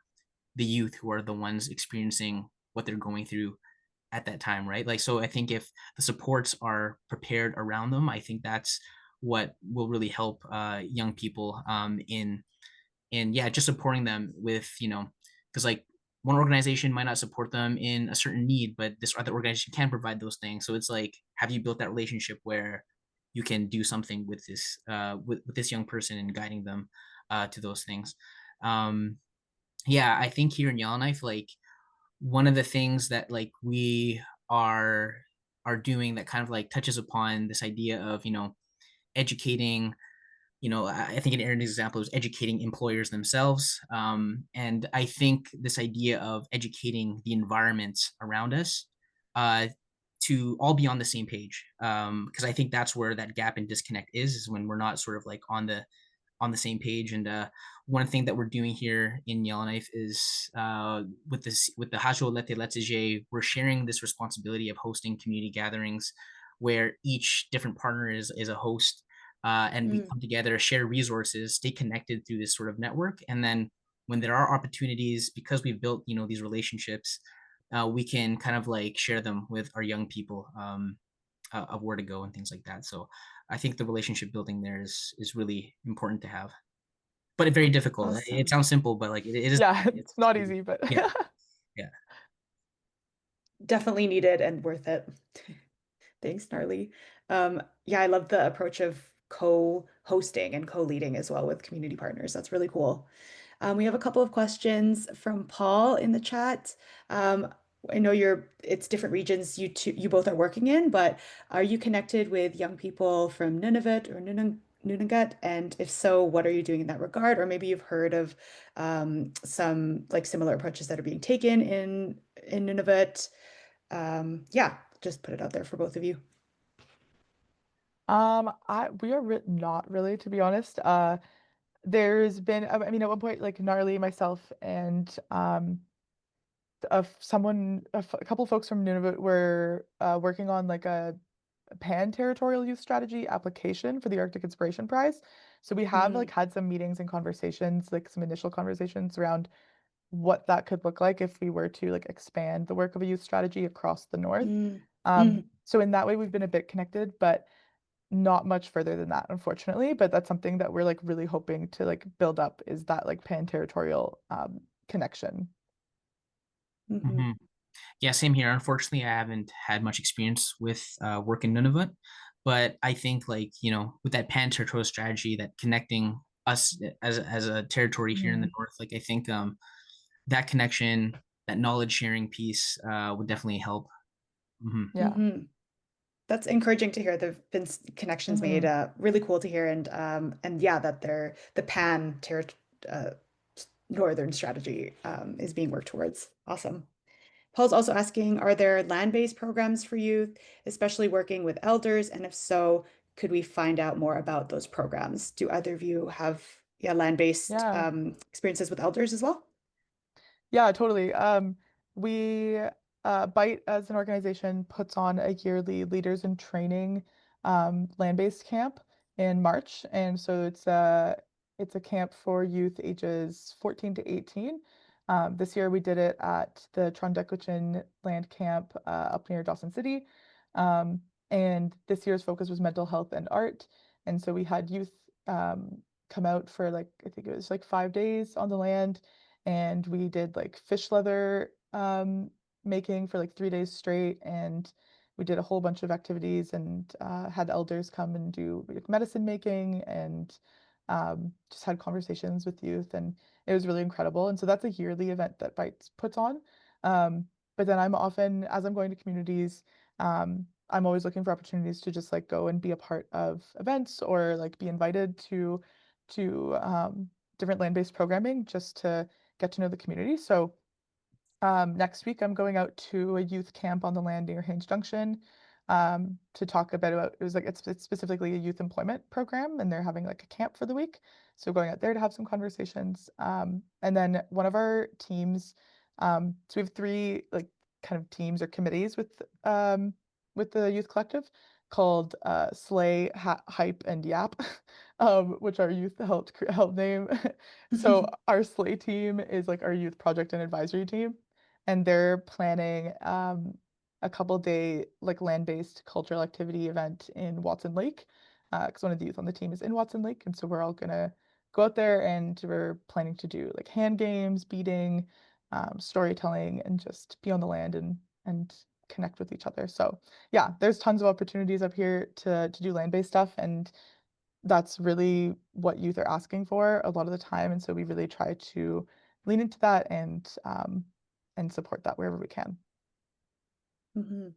the youth who are the ones experiencing what they're going through at that time, right? Like, so I think if the supports are prepared around them, I think that's what will really help young people in yeah, just supporting them with, because like one organization might not support them in a certain need, but this other organization can provide those things. So it's like, have you built that relationship where you can do something with this with this young person and guiding them to those things? Um, yeah, I think here in Yellowknife, like one of the things that like we are are doing that kind of like touches upon this idea of educating. I think an Aaron's example is educating employers themselves. And I think this idea of educating the environment around us uh, to all be on the same page. Because I think that's where that gap and disconnect is when we're not sort of like on the same page. And one thing that we're doing here in Yellowknife is with the Hajo Lete Let's, we're sharing this responsibility of hosting community gatherings where each different partner is a host, and we Mm, come together, share resources, stay connected through this sort of network, and then when there are opportunities, because we've built these relationships, we can kind of like share them with our young people, of where to go and things like that. So I think the relationship building there is really important to have, but it's very difficult. It awesome. sounds simple, but like it is. Yeah, It's it's not crazy. easy, but Yeah, yeah. Definitely needed and worth it. Thanks, Gnarly. Yeah, I love the approach of co-hosting and co-leading as well with community partners. That's really cool. We have a couple of questions from Paul in the chat. Um, I know it's different regions you both are working in, but are you connected with young people from Nunavut or Nunavut? And if so, what are you doing in that regard? Or maybe you've heard of some like similar approaches that are being taken in Nunavut. Yeah, just put it out there for both of you. I we are not really, to be honest. There's been, I mean, at one point, like Gnarly, myself, and a couple folks from Nunavut were working on like a pan-territorial youth strategy application for the Arctic Inspiration Prize. So we have like Mm, had some meetings and conversations, like some initial conversations around what that could look like if we were to like expand the work of a youth strategy across the north. mm, mm, So in that way, we've been a bit connected, but not much further than that, unfortunately, but that's something that we're like really hoping to like build up is that like pan-territorial connection. Hmm. Mhm. Yeah, same here. Unfortunately, I haven't had much experience with work in Nunavut, but I think like with that pan-territorial strategy, that connecting us as a territory here in the Mhm. north, like I think that connection, that knowledge sharing piece would definitely help. Hmm. Yeah. Hmm. That's encouraging to hear. There've been connections made. Hmm. Really cool to hear, and yeah, that they're the pan ter uh, northern strategy is being worked towards. Awesome. Paul's also asking, are there land-based programs for youth, especially working with elders? And if so, could we find out more about those programs? Do either of you have, yeah, land-based Yeah. experiences with elders as well? Yeah, totally. We Byte as an organization puts on a yearly leaders in training land-based camp in March, and so it's a camp for youth ages 14 to 18. This year we did it at the Cundangan land camp up near Dawson City, um, and this year's focus was mental health and art, and so we had youth come out for like I think it was like 5 days on the land and we did like fish leather making for like 3 days straight and we did a whole bunch of activities and had elders come and do like, medicine making and just had conversations with youth and it was really incredible and so that's a yearly event that bites puts on but then I'm often as I'm going to communities I'm always looking for opportunities to just like go and be a part of events or like be invited to different land-based programming just to get to know the community. So next week, I'm going out to a youth camp on the land near Haines Junction to talk a bit about it was like it's specifically a youth employment program, and they're having like a camp for the week. So going out there to have some conversations, and then one of our teams. So we have three like kind of teams or committees with the youth collective called Slay, Hype, and Yap, which our youth helped name. So our Slay team is like our youth project and advisory team and they're planning a couple day like land-based cultural activity event in Watson Lake because one of the youth on the team is in Watson Lake, and so we're all gonna go out there and we're planning to do like hand games, beading, storytelling, and just be on the land and connect with each other. So yeah, there's tons of opportunities up here to do land-based stuff, and that's really what youth are asking for a lot of the time, and so we really try to lean into that and support that wherever we can. Hmm.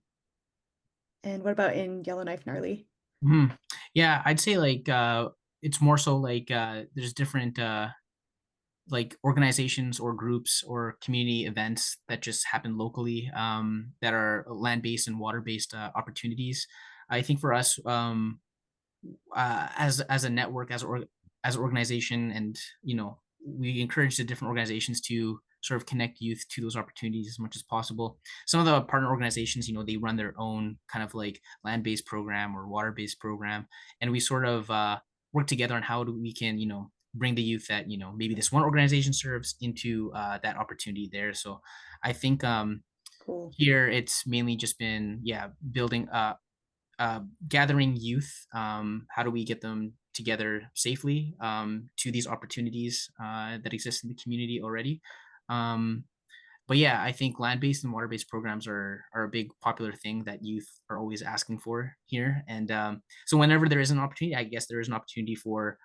And what about in Yellowknife Gnarly? Hmm. Yeah, I'd say like it's more so like there's different like organizations or groups or community events that just happen locally that are land-based and water-based opportunities. I think for us, as a network, as an organization, and we encourage the different organizations to sort of connect youth to those opportunities as much as possible. Some of the partner organizations, they run their own kind of like land-based program or water-based program, and we sort of work together on how we can bring the youth that maybe this one organization serves into that opportunity there. So I think Cool. here it's mainly just been building gathering youth. How do we get them together safely to these opportunities that exist in the community already? Um, but yeah, I think land-based and water-based programs are a big popular thing that youth are always asking for here. And so whenever there is an opportunity, I guess there is an opportunity for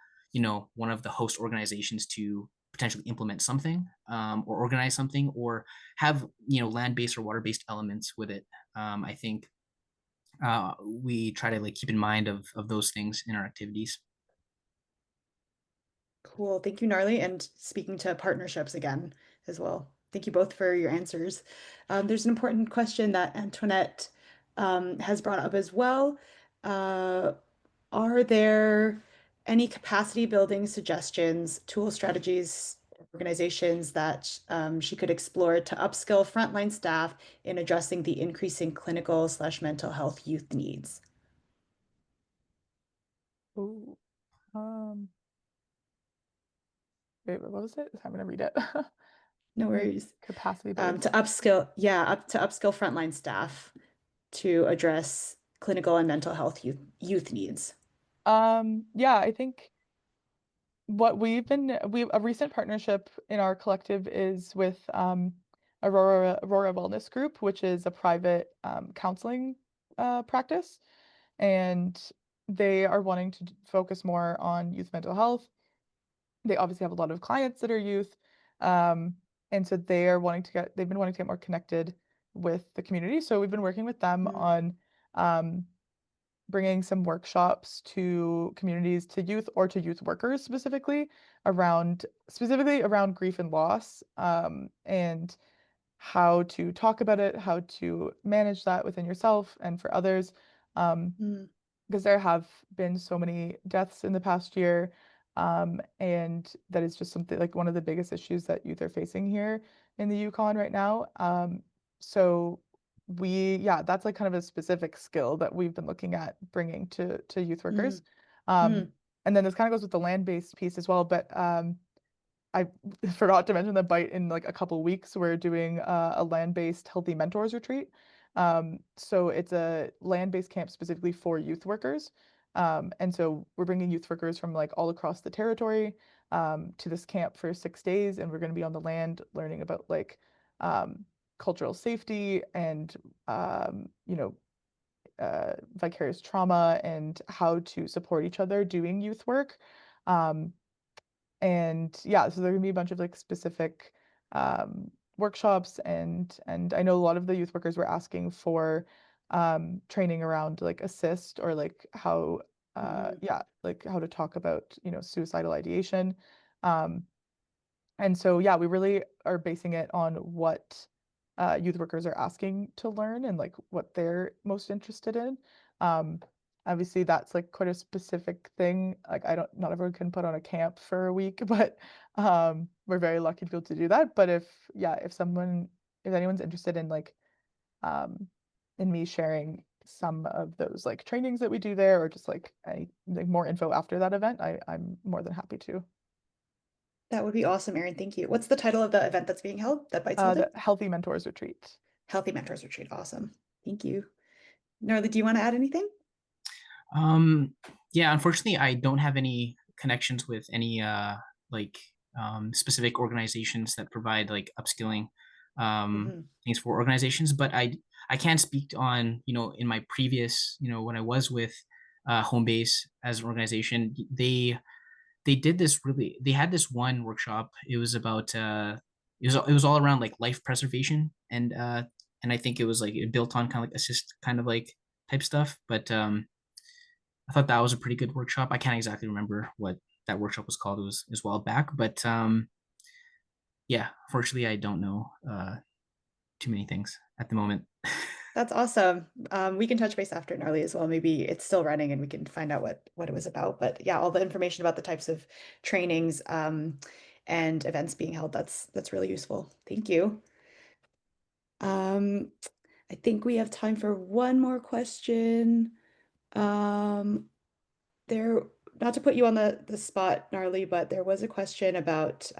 one of the host organizations to potentially implement something or organize something or have land-based or water-based elements with it. I think we try to like keep in mind of those things in our activities. Cool. Thank you, Gnarly. And speaking to partnerships again as well. Thank you both for your answers. There's an important question that Antoinette has brought up as well. Uh, are there any capacity building suggestions, tool strategies, organizations that she could explore to upskill frontline staff in addressing the increasing clinical/mental health youth needs? Ooh, um, wait, what was it? I'm gonna read it. No worries. Capacity building To suggestions. upskill, yeah, to upskill frontline staff to address clinical and mental health youth needs. Yeah, I think what we a recent partnership in our collective is with Aurora Wellness Group, which is a private counseling practice, and they are wanting to focus more on youth mental health. They obviously have a lot of clients that are youth, um, and so they've been wanting to get more connected with the community. So we've been working with them Mm, on um, bringing some workshops to communities, to youth or to youth workers specifically around grief and loss, and how to talk about it, how to manage that within yourself and for others. Um, mm, because there have been so many deaths in the past year, and that is just something like one of the biggest issues that youth are facing here in the Yukon right now. So yeah, that's like kind of a specific skill that we've been looking at bringing to youth workers. mm, Um, mm, and then this kind of goes with the land-based piece as well, but I forgot to mention that Bite in like a couple weeks we're doing a land-based healthy mentors retreat. So it's a land-based camp specifically for youth workers. And so we're bringing youth workers from like all across the territory to this camp for 6 days, and we're going to be on the land learning about like cultural safety and vicarious trauma and how to support each other doing youth work. Um, and yeah, so there are gonna be a bunch of like specific workshops, and I know a lot of the youth workers were asking for training around like assist or like how mm. yeah, like how to talk about, suicidal ideation. Um and so, yeah, we really are basing it on what youth workers are asking to learn and like what they're most interested in. Um, Obviously, that's like quite a specific thing. Like, not everyone can put on a camp for a week, but we're very lucky to be able to do that. But if anyone's interested in like um, in me sharing some of those like trainings that we do there, or just like any like more info after that event, I'm more than happy to. That would be awesome, Erin. Thank you. What's the title of the event that's being held, that Byte's holding? The Healthy Mentors Retreat. Healthy Mentors Retreat. Awesome. Thank you. Norley, do you want to add anything? Um, yeah, unfortunately, I don't have any connections with any like specific organizations that provide like upskilling Hmm. things for organizations, but I can speak on, in my previous, when I was with Home Base as an organization, they had this one workshop. It was about it was all around like life preservation, and I think it was like it built on kind of like assist kind of like type stuff, but I thought that was a pretty good workshop. I can't exactly remember what that workshop was called. It was a while back, but yeah, fortunately, I don't know too many things at the moment. That's awesome. We can touch base after Gnarly as well. Maybe it's still running and we can find out what it was about. But yeah, all the information about the types of trainings and events being held, that's really useful. Thank you. Um, I think we have time for one more question. Um, there, not to put you on the spot, Gnarly, but there was a question about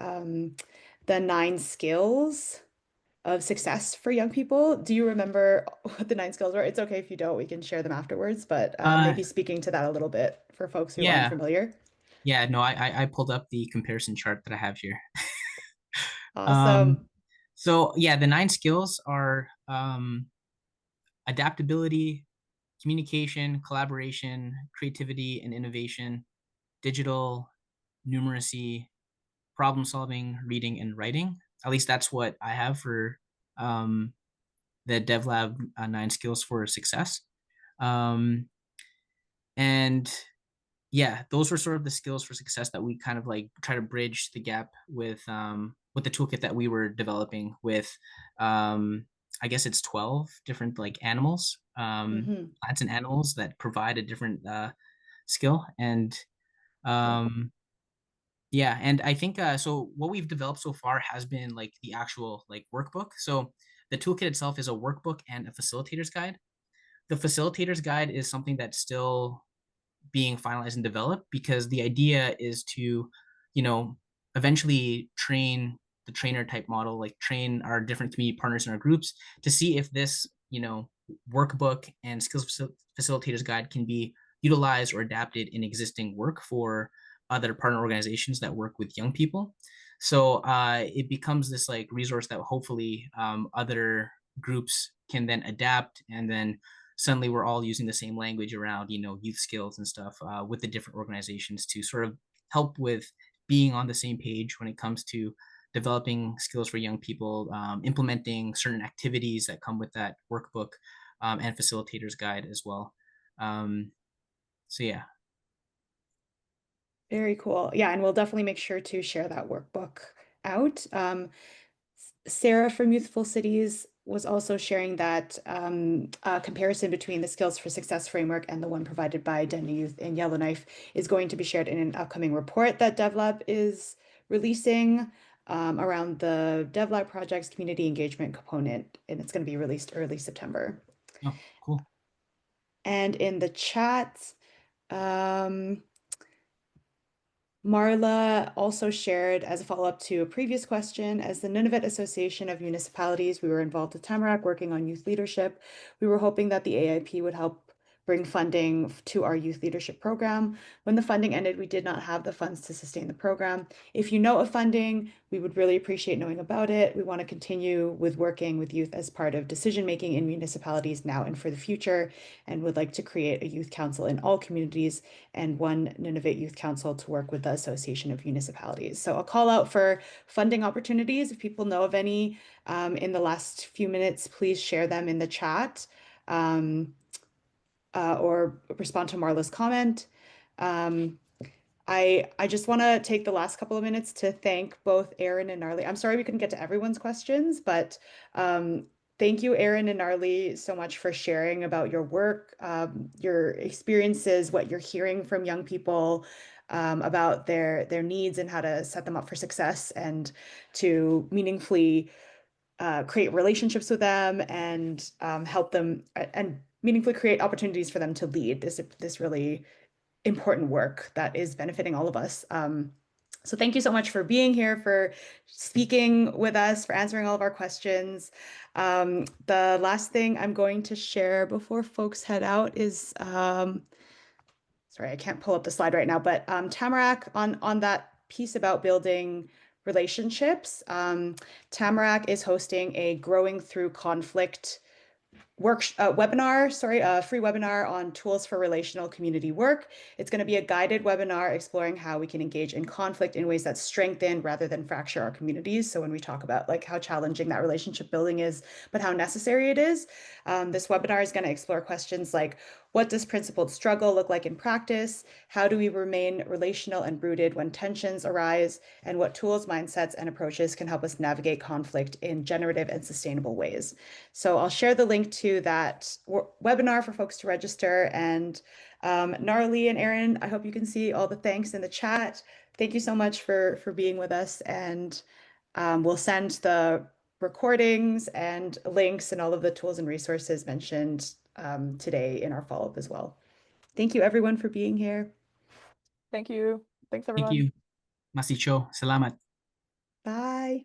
the 9 skills of success for young people. Do you remember what the 9 skills were? It's okay if you don't, we can share them afterwards, but Uh, maybe speaking to that a little bit for folks who aren't yeah, familiar. yeah. No, I pulled up the comparison chart that I have here. Awesome. Um, so yeah, the 9 skills are adaptability, communication, collaboration, creativity and innovation, digital, numeracy, problem solving, reading, and writing. At least that's what I have for um, the DevLab 9 skills for success. Um, and yeah, those were sort of the skills for success that we kind of like try to bridge the gap with the toolkit that we were developing with I guess it's 12 different like animals, Hmm. plants and animals that provide a different skill. And Cool. um, yeah, and I think so what we've developed so far has been like the actual like workbook. So the toolkit itself is a workbook and a facilitator's guide. The facilitator's guide is something that's still being finalized and developed because the idea is to, you know, eventually train the trainer type model, like train our different community partners in our groups to see if this, workbook and skills facilitators guide can be utilized or adapted in existing work for other partner organizations that work with young people. So it becomes this like resource that hopefully other groups can then adapt, and then suddenly we're all using the same language around youth skills and stuff with the different organizations to sort of help with being on the same page when it comes to developing skills for young people, implementing certain activities that come with that workbook, and facilitator's guide as well. Um, so yeah. Very cool. Yeah, and we'll definitely make sure to share that workbook out. Sarah from Youthful Cities was also sharing that comparison between the Skills for Success framework and the one provided by Denny Youth and Yellowknife is going to be shared in an upcoming report that DevLab is releasing around the DevLab project's community engagement component, and it's going to be released early September. Oh, cool. And in the chat, um, Marla also shared as a follow-up to a previous question, as the Nunavut Association of Municipalities, we were involved with Tamarack working on youth leadership. We were hoping that the AIP would help bring funding to our youth leadership program. When the funding ended, we did not have the funds to sustain the program. If you know of funding, we would really appreciate knowing about it. We want to continue with working with youth as part of decision-making in municipalities now and for the future, and would like to create a youth council in all communities and one Nunavut Youth Council to work with the Association of Municipalities. So I'll call out for funding opportunities. If people know of any in the last few minutes, please share them in the chat or respond to Marla's comment. I just want to take the last couple of minutes to thank both Aaron and Narly. I'm sorry we couldn't get to everyone's questions, but thank you, Aaron and Narly, so much for sharing about your work, your experiences, what you're hearing from young people about their needs and how to set them up for success and to meaningfully create relationships with them and help them and meaningfully create opportunities for them to lead this really important work that is benefiting all of us. So thank you so much for being here, for speaking with us, for answering all of our questions. The last thing I'm going to share before folks head out is, sorry, I can't pull up the slide right now, but Tamarack on that piece about building relationships, Tamarack is hosting a Growing Through Conflict webinar, sorry, a free webinar on tools for relational community work. It's going to be a guided webinar exploring how we can engage in conflict in ways that strengthen rather than fracture our communities. So when we talk about like how challenging that relationship building is, but how necessary it is, this webinar is going to explore questions like, what does principled struggle look like in practice? How do we remain relational and rooted when tensions arise? And what tools, mindsets, and approaches can help us navigate conflict in generative and sustainable ways? So I'll share the link to that webinar for folks to register. And Gnarly and Aaron, I hope you can see all the thanks in the chat. Thank you so much for being with us. And we'll send the recordings and links and all of the tools and resources mentioned today in our follow-up as well. Thank you everyone for being here. Thank you. Thanks, Thank everyone. you. Masicho. Salamat. Bye.